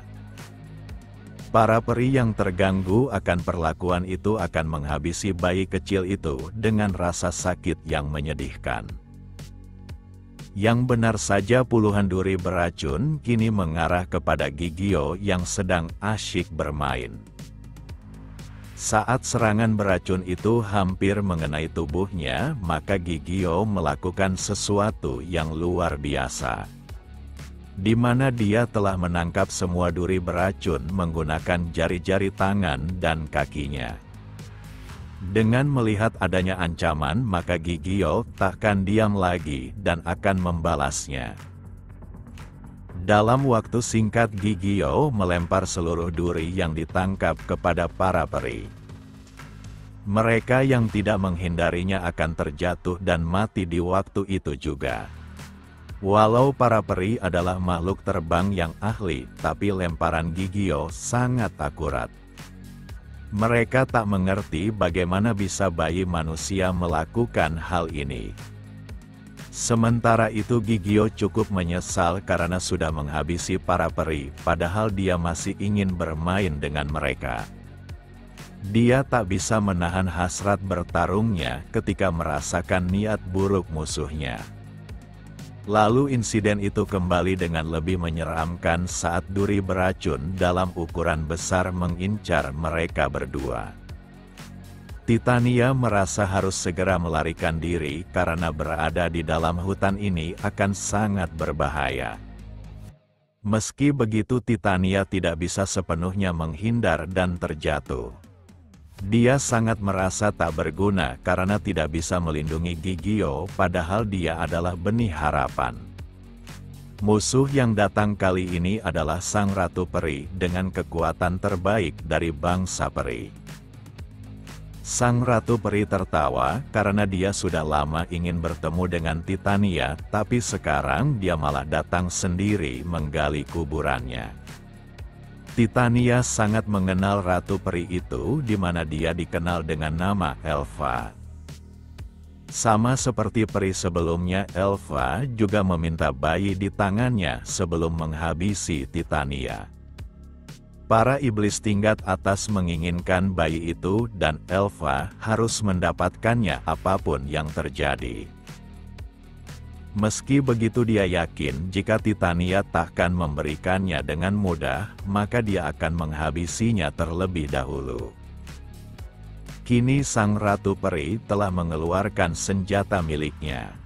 Para peri yang terganggu akan perlakuan itu akan menghabisi bayi kecil itu dengan rasa sakit yang menyedihkan. Yang benar saja puluhan duri beracun kini mengarah kepada Gigio yang sedang asyik bermain. Saat serangan beracun itu hampir mengenai tubuhnya, maka Gigio melakukan sesuatu yang luar biasa. Di mana dia telah menangkap semua duri beracun menggunakan jari-jari tangan dan kakinya. Dengan melihat adanya ancaman, maka Gigio takkan diam lagi dan akan membalasnya. Dalam waktu singkat Gigio melempar seluruh duri yang ditangkap kepada para peri. Mereka yang tidak menghindarinya akan terjatuh dan mati di waktu itu juga. Walau para peri adalah makhluk terbang yang ahli, tapi lemparan Gigio sangat akurat. Mereka tak mengerti bagaimana bisa bayi manusia melakukan hal ini. Sementara itu Gigio cukup menyesal karena sudah menghabisi para peri, padahal dia masih ingin bermain dengan mereka. Dia tak bisa menahan hasrat bertarungnya ketika merasakan niat buruk musuhnya. Lalu insiden itu kembali dengan lebih menyeramkan saat duri beracun dalam ukuran besar mengincar mereka berdua. Titania merasa harus segera melarikan diri karena berada di dalam hutan ini akan sangat berbahaya. Meski begitu Titania tidak bisa sepenuhnya menghindar dan terjatuh. Dia sangat merasa tak berguna karena tidak bisa melindungi Gigio, padahal dia adalah benih harapan. Musuh yang datang kali ini adalah Sang Ratu Peri dengan kekuatan terbaik dari bangsa peri. Sang Ratu Peri tertawa karena dia sudah lama ingin bertemu dengan Titania, tapi sekarang dia malah datang sendiri menggali kuburannya. Titania sangat mengenal Ratu Peri itu, di mana dia dikenal dengan nama Elva. Sama seperti peri sebelumnya, Elva juga meminta bayi di tangannya sebelum menghabisi Titania. Para iblis tingkat atas menginginkan bayi itu dan Elva harus mendapatkannya apapun yang terjadi. Meski begitu dia yakin jika Titania takkan memberikannya dengan mudah, maka dia akan menghabisinya terlebih dahulu. Kini sang Ratu Peri telah mengeluarkan senjata miliknya.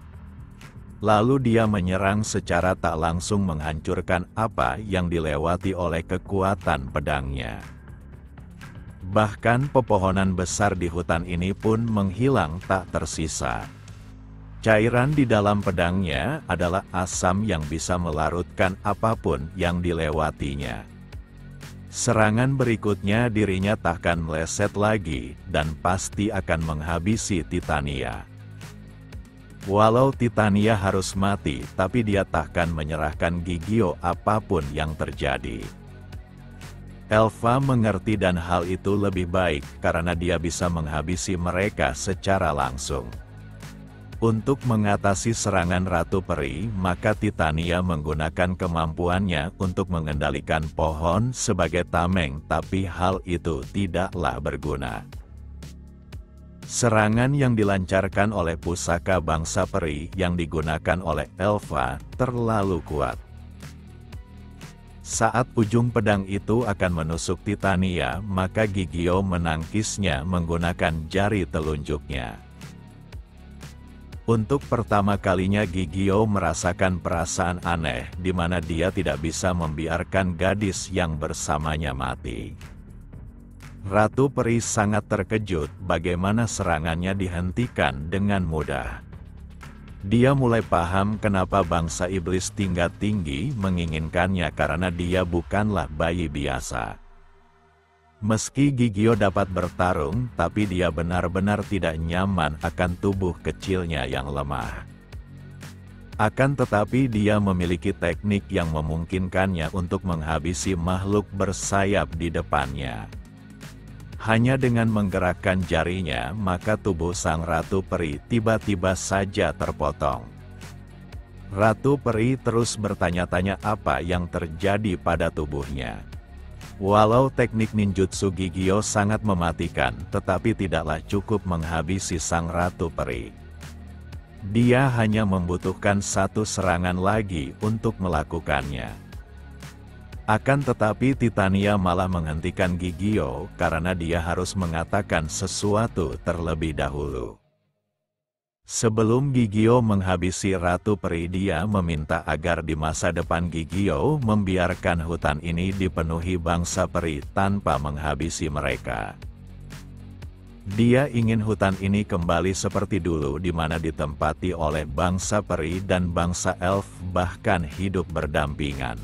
Lalu dia menyerang secara tak langsung menghancurkan apa yang dilewati oleh kekuatan pedangnya. Bahkan pepohonan besar di hutan ini pun menghilang tak tersisa. Cairan di dalam pedangnya adalah asam yang bisa melarutkan apapun yang dilewatinya. Serangan berikutnya dirinya takkan meleset lagi dan pasti akan menghabisi Titania. Walau Titania harus mati, tapi dia takkan menyerahkan Gigio apapun yang terjadi. Elva mengerti dan hal itu lebih baik karena dia bisa menghabisi mereka secara langsung. Untuk mengatasi serangan Ratu Peri, maka Titania menggunakan kemampuannya untuk mengendalikan pohon sebagai tameng, tapi hal itu tidaklah berguna. Serangan yang dilancarkan oleh pusaka bangsa peri yang digunakan oleh Elva terlalu kuat. Saat ujung pedang itu akan menusuk Titania, maka Gigio menangkisnya menggunakan jari telunjuknya. Untuk pertama kalinya Gigio merasakan perasaan aneh di mana dia tidak bisa membiarkan gadis yang bersamanya mati. Ratu Peri sangat terkejut bagaimana serangannya dihentikan dengan mudah. Dia mulai paham kenapa bangsa iblis tingkat tinggi menginginkannya karena dia bukanlah bayi biasa. Meski Gigio dapat bertarung, tapi dia benar-benar tidak nyaman akan tubuh kecilnya yang lemah. Akan tetapi dia memiliki teknik yang memungkinkannya untuk menghabisi makhluk bersayap di depannya. Hanya dengan menggerakkan jarinya, maka tubuh sang Ratu Peri tiba-tiba saja terpotong. Ratu Peri terus bertanya-tanya apa yang terjadi pada tubuhnya. Walau teknik ninjutsu Gigio sangat mematikan, tetapi tidaklah cukup menghabisi sang Ratu Peri. Dia hanya membutuhkan satu serangan lagi untuk melakukannya. Akan tetapi Titania malah menghentikan Gigio karena dia harus mengatakan sesuatu terlebih dahulu. Sebelum Gigio menghabisi Ratu Peri, dia meminta agar di masa depan Gigio membiarkan hutan ini dipenuhi bangsa peri tanpa menghabisi mereka. Dia ingin hutan ini kembali seperti dulu di mana ditempati oleh bangsa peri dan bangsa elf bahkan hidup berdampingan.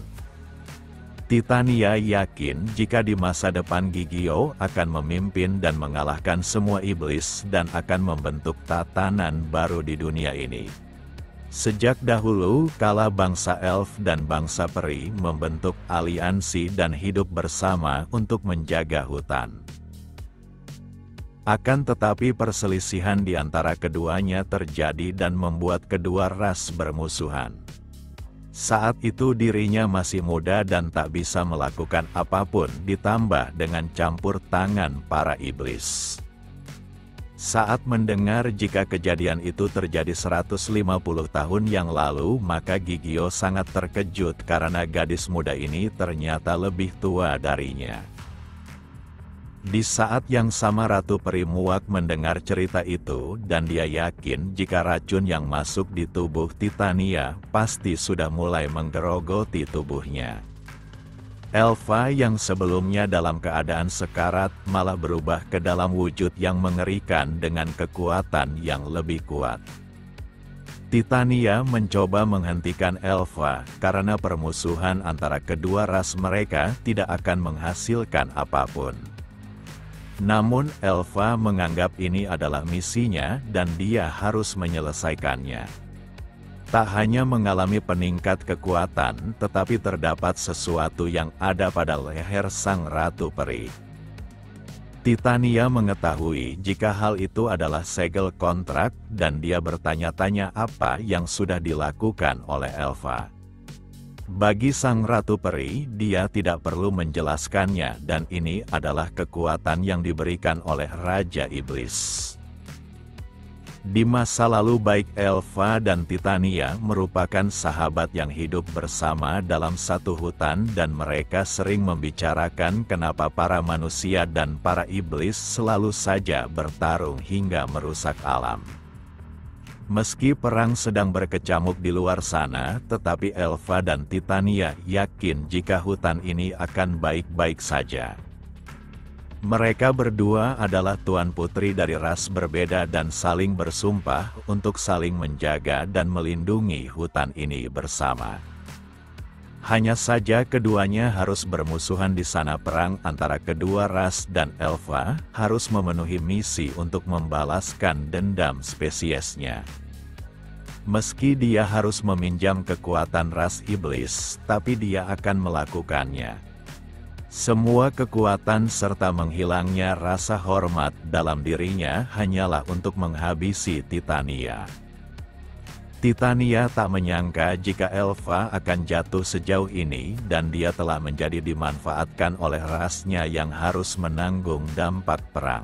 Titania yakin jika di masa depan Gigio akan memimpin dan mengalahkan semua iblis dan akan membentuk tatanan baru di dunia ini. Sejak dahulu kala bangsa elf dan bangsa peri membentuk aliansi dan hidup bersama untuk menjaga hutan. Akan tetapi perselisihan di antara keduanya terjadi dan membuat kedua ras bermusuhan. Saat itu dirinya masih muda dan tak bisa melakukan apapun ditambah dengan campur tangan para iblis. Saat mendengar jika kejadian itu terjadi 150 tahun yang lalu, maka Gigio sangat terkejut karena gadis muda ini ternyata lebih tua darinya. Di saat yang sama Ratu Peri muak mendengar cerita itu dan dia yakin jika racun yang masuk di tubuh Titania pasti sudah mulai menggerogoti tubuhnya. Elva yang sebelumnya dalam keadaan sekarat malah berubah ke dalam wujud yang mengerikan dengan kekuatan yang lebih kuat. Titania mencoba menghentikan Elva karena permusuhan antara kedua ras mereka tidak akan menghasilkan apapun. Namun Elva menganggap ini adalah misinya dan dia harus menyelesaikannya. Tak hanya mengalami peningkat kekuatan, tetapi terdapat sesuatu yang ada pada leher sang Ratu Peri. Titania mengetahui jika hal itu adalah segel kontrak dan dia bertanya-tanya apa yang sudah dilakukan oleh Elva. Bagi sang Ratu Peri, dia tidak perlu menjelaskannya dan ini adalah kekuatan yang diberikan oleh Raja Iblis. Di masa lalu baik Elva dan Titania merupakan sahabat yang hidup bersama dalam satu hutan dan mereka sering membicarakan kenapa para manusia dan para iblis selalu saja bertarung hingga merusak alam. Meski perang sedang berkecamuk di luar sana, tetapi Elva dan Titania yakin jika hutan ini akan baik-baik saja. Mereka berdua adalah tuan putri dari ras berbeda dan saling bersumpah untuk saling menjaga dan melindungi hutan ini bersama. Hanya saja keduanya harus bermusuhan di sana. Perang antara kedua ras dan Elva harus memenuhi misi untuk membalaskan dendam spesiesnya. Meski dia harus meminjam kekuatan ras iblis, tapi dia akan melakukannya. Semua kekuatan serta menghilangnya rasa hormat dalam dirinya hanyalah untuk menghabisi Titania. Titania tak menyangka jika Elva akan jatuh sejauh ini dan dia telah menjadi dimanfaatkan oleh rasnya yang harus menanggung dampak perang.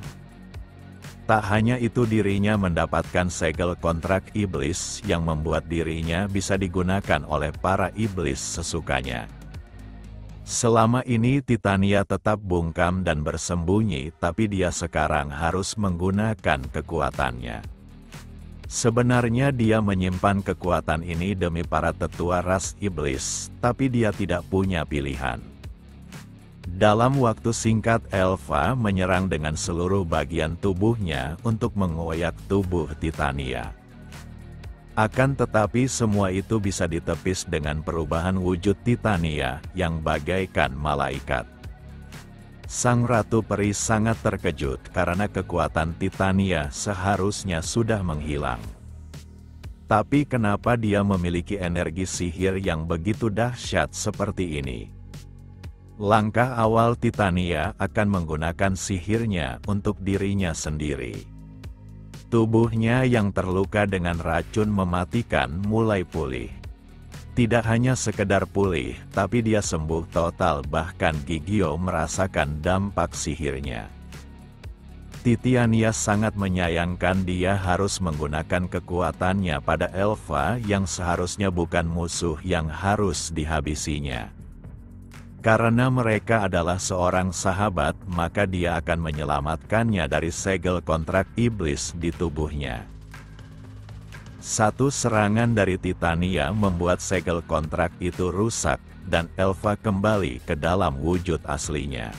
Tak hanya itu, dirinya mendapatkan segel kontrak iblis yang membuat dirinya bisa digunakan oleh para iblis sesukanya. Selama ini Titania tetap bungkam dan bersembunyi, tapi dia sekarang harus menggunakan kekuatannya. Sebenarnya dia menyimpan kekuatan ini demi para tetua ras iblis, tapi dia tidak punya pilihan. Dalam waktu singkat Elva menyerang dengan seluruh bagian tubuhnya untuk mengoyak tubuh Titania. Akan tetapi semua itu bisa ditepis dengan perubahan wujud Titania yang bagaikan malaikat. Sang Ratu Peri sangat terkejut karena kekuatan Titania seharusnya sudah menghilang. Tapi kenapa dia memiliki energi sihir yang begitu dahsyat seperti ini? Langkah awal Titania akan menggunakan sihirnya untuk dirinya sendiri. Tubuhnya yang terluka dengan racun mematikan mulai pulih. Tidak hanya sekedar pulih, tapi dia sembuh total, bahkan Gigio merasakan dampak sihirnya. Titania sangat menyayangkan dia harus menggunakan kekuatannya pada Elva yang seharusnya bukan musuh yang harus dihabisinya. Karena mereka adalah seorang sahabat, maka dia akan menyelamatkannya dari segel kontrak iblis di tubuhnya. Satu serangan dari Titania membuat segel kontrak itu rusak, dan Elva kembali ke dalam wujud aslinya.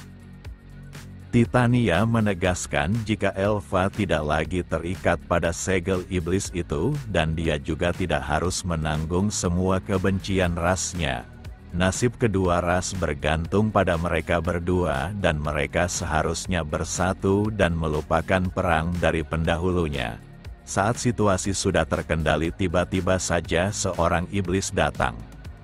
Titania menegaskan jika Elva tidak lagi terikat pada segel iblis itu, dan dia juga tidak harus menanggung semua kebencian rasnya. Nasib kedua ras bergantung pada mereka berdua dan mereka seharusnya bersatu dan melupakan perang dari pendahulunya. Saat situasi sudah terkendali, tiba-tiba saja seorang iblis datang.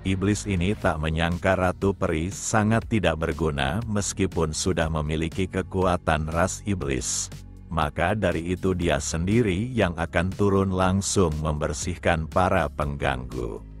Iblis ini tak menyangka Ratu Peri sangat tidak berguna meskipun sudah memiliki kekuatan ras iblis. Maka dari itu dia sendiri yang akan turun langsung membersihkan para pengganggu.